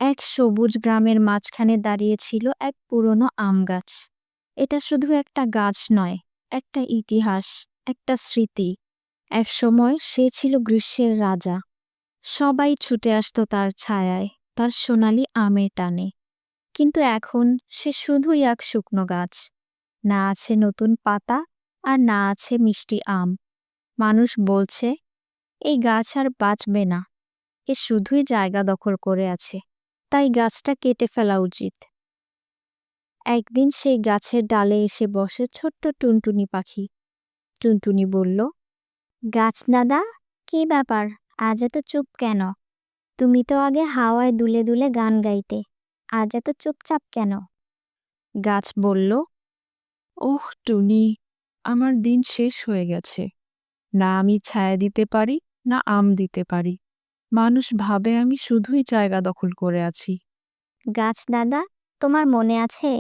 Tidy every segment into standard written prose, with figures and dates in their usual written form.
এক সবুজ গ্রামের মাঝখানে দাঁড়িয়ে ছিল এক পুরনো আম গাছ। এটা শুধু একটা গাছ নয়, একটা ইতিহাস, একটা স্মৃতি। একসময় সে ছিল গ্রীষ্মের রাজা। সবাই ছুটে আসতো তার ছায়ায়, তার সোনালি আমের টানে। কিন্তু এখন সে শুধুই এক শুকনো গাছ। না আছে নতুন পাতা, আর না আছে মিষ্টি আম। মানুষ বলছে এই গাছ আর বাঁচবে না, এ শুধুই জায়গা দখল করে আছে, তাই গাছটা কেটে ফেলা উচিত। একদিন সেই গাছের ডালে এসে বসে ছোট্ট টুনটুনি পাখি। টুনটুনি বলল, গাছ দাদা, কি ব্যাপার, আজ এত চুপ কেন? তুমি তো আগে হাওয়ায় দুলে দুলে গান গাইতে, আজ এত চুপচাপ কেন? গাছ বলল, ওহ টুনি, আমার দিন শেষ হয়ে গেছে। না আমি ছায়া দিতে পারি, না আম দিতে পারি। মানুষ ভাবে আমি শুধুই জায়গা দখল করে আছি। গাছ দাদা, তোমার মনে আছে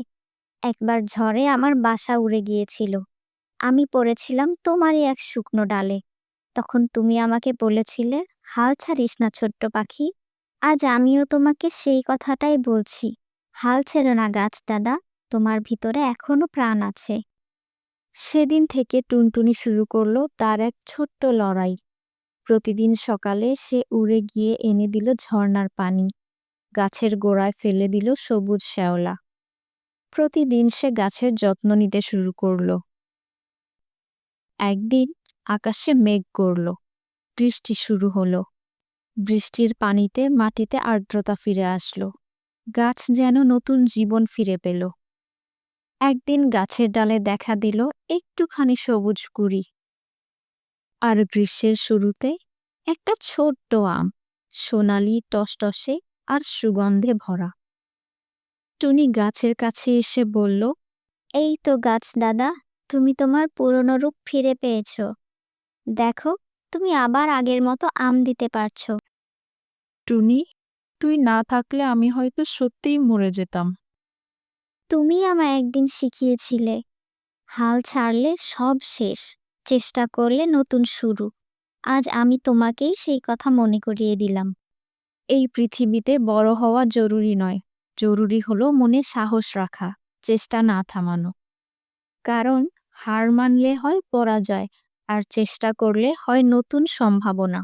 একবার ঝড়ে আমার বাসা উড়ে গিয়েছিল? আমি পড়েছিলাম তোমারই এক শুকনো ডালে। তখন তুমি আমাকে বলেছিলে, হাল ছাড়িস না ছোট্ট পাখি। আজ আমিও তোমাকে সেই কথাটাই বলছি। হাল ছেড়ো না গাছ দাদা, তোমার ভিতরে এখনো প্রাণ আছে। সেদিন থেকে টুনটুনি শুরু করলো তার এক ছোট্ট লড়াই। প্রতিদিন সকালে সে উড়ে গিয়ে এনে দিল ঝর্ণার পানি, গাছের গোড়ায় ফেলে দিল সবুজ শ্যাওলা। প্রতিদিন সে গাছের যত্ন নিতে শুরু করলো। একদিন আকাশে মেঘ গড়ল, বৃষ্টি শুরু হলো। বৃষ্টির পানিতে মাটিতে আর্দ্রতা ফিরে আসলো। গাছ যেন নতুন জীবন ফিরে পেল। একদিন গাছের ডালে দেখা দিল একটুখানি সবুজ কুঁড়ি। আর গ্রীষ্মের শুরুতে একটা ছোট্ট আম, সোনালি টসটসে আর সুগন্ধে ভরা। টুনি গাছের কাছে এসে বলল, এই তো গাছ দাদা, তুমি তোমার পুরনো রূপ ফিরে পেয়েছো। দেখো, তুমি আবার আগের মতো আম দিতে পারছো। টুনি, তুই না থাকলে আমি হয়তো সত্যিই মরে যেতাম। তুমি আমায় একদিন শিখিয়েছিলে, হাল ছাড়লে সব শেষ, চেষ্টা করলে নতুন শুরু। আজ আমি তোমাকেই সেই কথা মনে করিয়ে দিলাম। এই পৃথিবীতে বড় হওয়া জরুরি নয়, জরুরি হলো মনে সাহস রাখা, চেষ্টা না থামানো। কারণ হার মানলে হয় পরাজয়, আর চেষ্টা করলে হয় নতুন সম্ভাবনা।